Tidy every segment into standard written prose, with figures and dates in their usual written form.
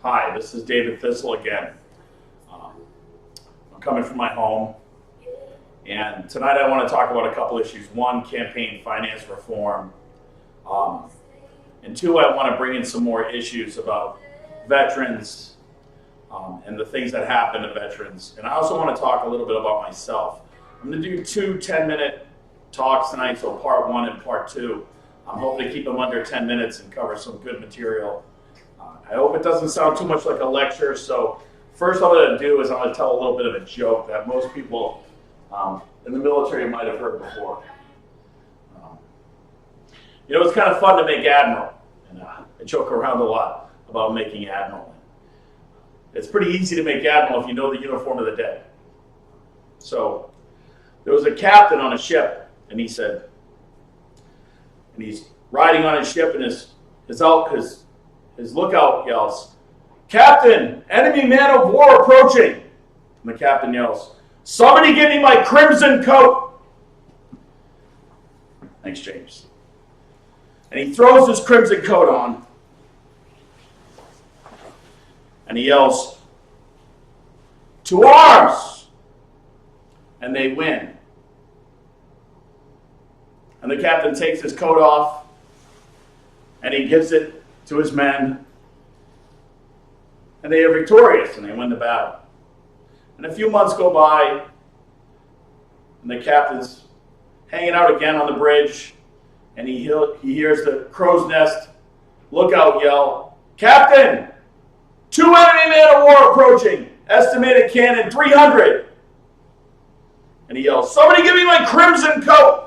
Hi, this is David Thistle again. I'm coming from my home, and tonight I want to talk about a couple issues. One, campaign finance reform, and two, I want to bring in some more issues about veterans and the things that happen to veterans. And I also want to talk a little bit about myself. I'm going to do two 10-minute talks tonight, so part one and part two. I'm hoping to keep them under 10 minutes and cover some good material. I hope it doesn't sound too much like a lecture, so first I'm going to do is I'm going to tell a little bit of a joke that most people in the military might have heard before. It's kind of fun to make admiral, and I joke around a lot about making admiral. It's pretty easy to make admiral if you know the uniform of the day. So there was a captain on a ship, and he's riding on his ship, and his lookout yells, "Captain, enemy man of war approaching." And the captain yells, "Somebody give me my crimson coat." Thanks, James. And he throws his crimson coat on, and he yells, "To arms!" And they win. And the captain takes his coat off, and he gives it to his men, and they are victorious, and they win the battle. And a few months go by, and the captain's hanging out again on the bridge, and he hears the crow's nest lookout yell, "Captain, 2 enemy men of war approaching, estimated cannon 300. And he yells, "Somebody give me my crimson coat."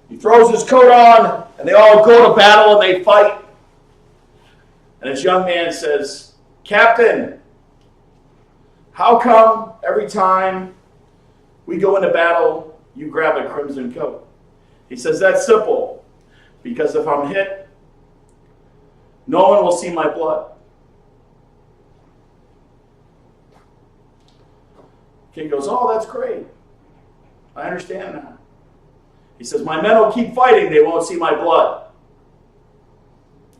He throws his coat on, and they all go to battle, and they fight. And this young man says, "Captain, how come every time we go into battle, you grab a crimson coat?" He says, "That's simple, because if I'm hit, no one will see my blood." The kid goes, "Oh, that's great. I understand that." He says, "My men will keep fighting. They won't see my blood."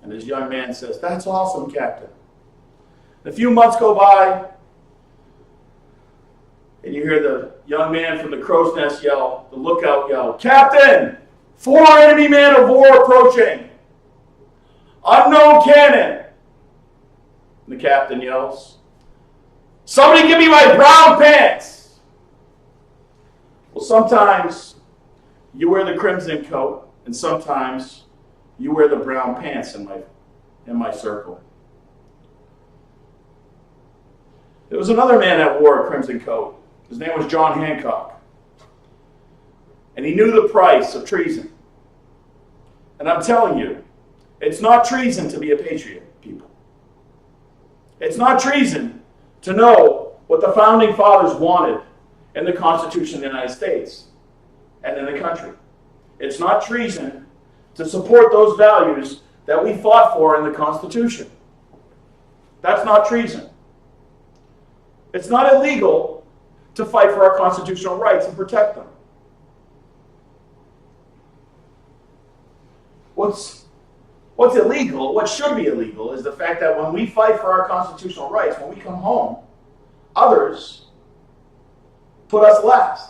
And this young man says, "That's awesome, Captain." A few months go by, and you hear the young man from the crow's nest yell, the lookout yell, "Captain, 4 enemy men of war approaching. Unknown cannon." And the captain yells, "Somebody give me my brown pants." Well, sometimes you wear the crimson coat, and sometimes you wear the brown pants in my circle. There was another man that wore a crimson coat. His name was John Hancock. And he knew the price of treason. And I'm telling you, it's not treason to be a patriot, people. It's not treason to know what the founding fathers wanted in the Constitution of the United States and in the country. It's not treason to support those values that we fought for in the Constitution. That's not treason. It's not illegal to fight for our constitutional rights and protect them. What's illegal, what should be illegal, is the fact that when we fight for our constitutional rights, when we come home, others put us last.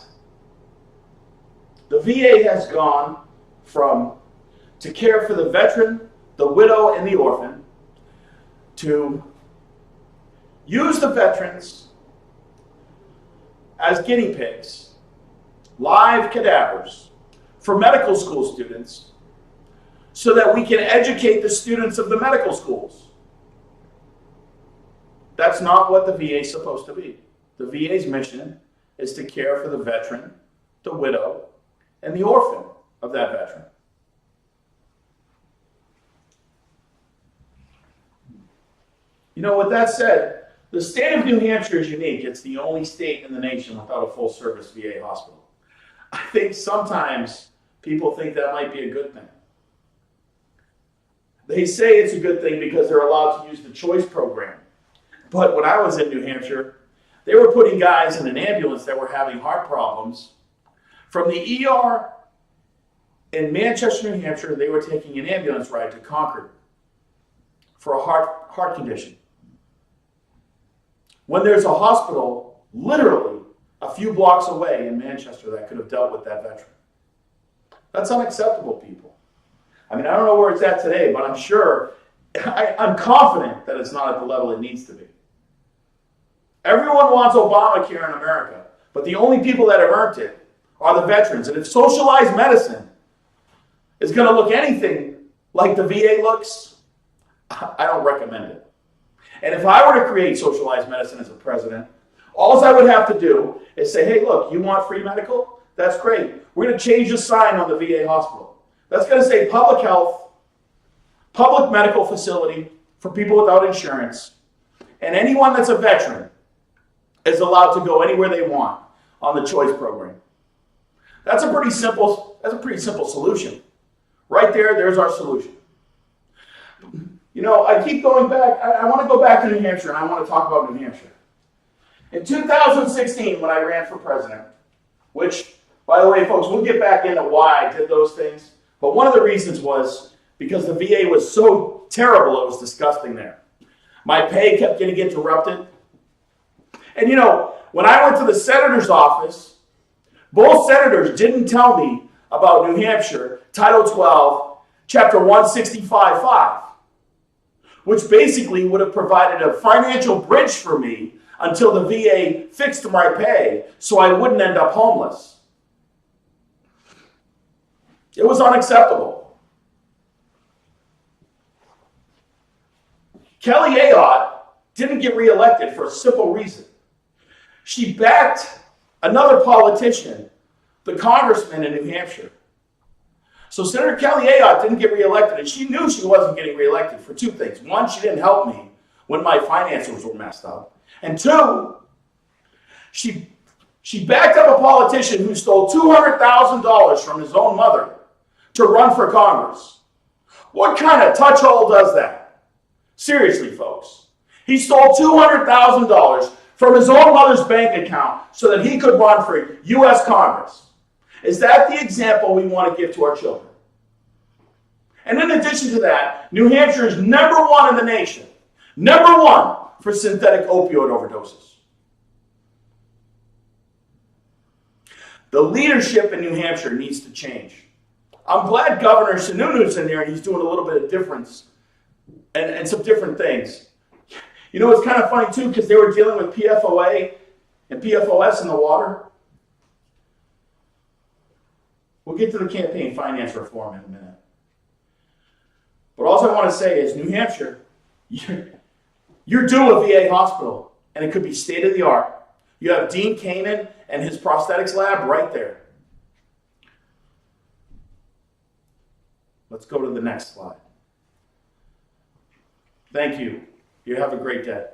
The VA has gone to care for the veteran, the widow, and the orphan, to use the veterans as guinea pigs, live cadavers, for medical school students, so that we can educate the students of the medical schools. That's not what the VA is supposed to be. The VA's mission is to care for the veteran, the widow, and the orphan of that veteran. With that said, the state of New Hampshire is unique. It's the only state in the nation without a full-service VA hospital. I think sometimes people think that might be a good thing. They say it's a good thing because they're allowed to use the choice program. But when I was in New Hampshire, they were putting guys in an ambulance that were having heart problems from the ER In Manchester, New Hampshire, they were taking an ambulance ride to Concord for a heart condition. When there's a hospital literally a few blocks away in Manchester that could have dealt with that veteran. That's unacceptable, people. I mean, I don't know where it's at today, but I'm sure, I'm confident that it's not at the level it needs to be. Everyone wants Obamacare in America, but the only people that have earned it are the veterans. And if socialized medicine is going to look anything like the VA looks, I don't recommend it. And if I were to create socialized medicine as a president, all I would have to do is say, hey, look, you want free medical? That's great. We're going to change the sign on the VA hospital. That's going to say public health, public medical facility for people without insurance, and anyone that's a veteran is allowed to go anywhere they want on the choice program. That's a pretty simple solution. Right there, there's our solution. You know, I keep going back. I want to go back to New Hampshire, and I want to talk about New Hampshire. In 2016, when I ran for president, which, by the way, folks, we'll get back into why I did those things, but one of the reasons was because the VA was so terrible, it was disgusting there. My pay kept getting interrupted. And you know, when I went to the senator's office, both senators didn't tell me about New Hampshire, Title 12, Chapter 165.5, which basically would have provided a financial bridge for me until the VA fixed my pay so I wouldn't end up homeless. It was unacceptable. Kelly Ayotte didn't get reelected for a simple reason. She backed another politician, the congressman in New Hampshire. So Senator Kelly Ayotte didn't get reelected, and she knew she wasn't getting reelected for two things. One, she didn't help me when my finances were messed up. And two, she backed up a politician who stole $200,000 from his own mother to run for Congress. What kind of touch-hole does that? Seriously, folks. He stole $200,000 from his own mother's bank account so that he could run for U.S. Congress. Is that the example we want to give to our children? And in addition to that, New Hampshire is #1 in the nation. #1 for synthetic opioid overdoses. The leadership in New Hampshire needs to change. I'm glad Governor Sununu's in there and he's doing a little bit of difference and some different things. You know, it's kind of funny too, because they were dealing with PFOA and PFOS in the water. We'll get to the campaign finance reform in a minute. But all I want to say is, New Hampshire, you're due a VA hospital, and it could be state-of-the-art. You have Dean Kanan and his prosthetics lab right there. Let's go to the next slide. Thank you. You have a great day.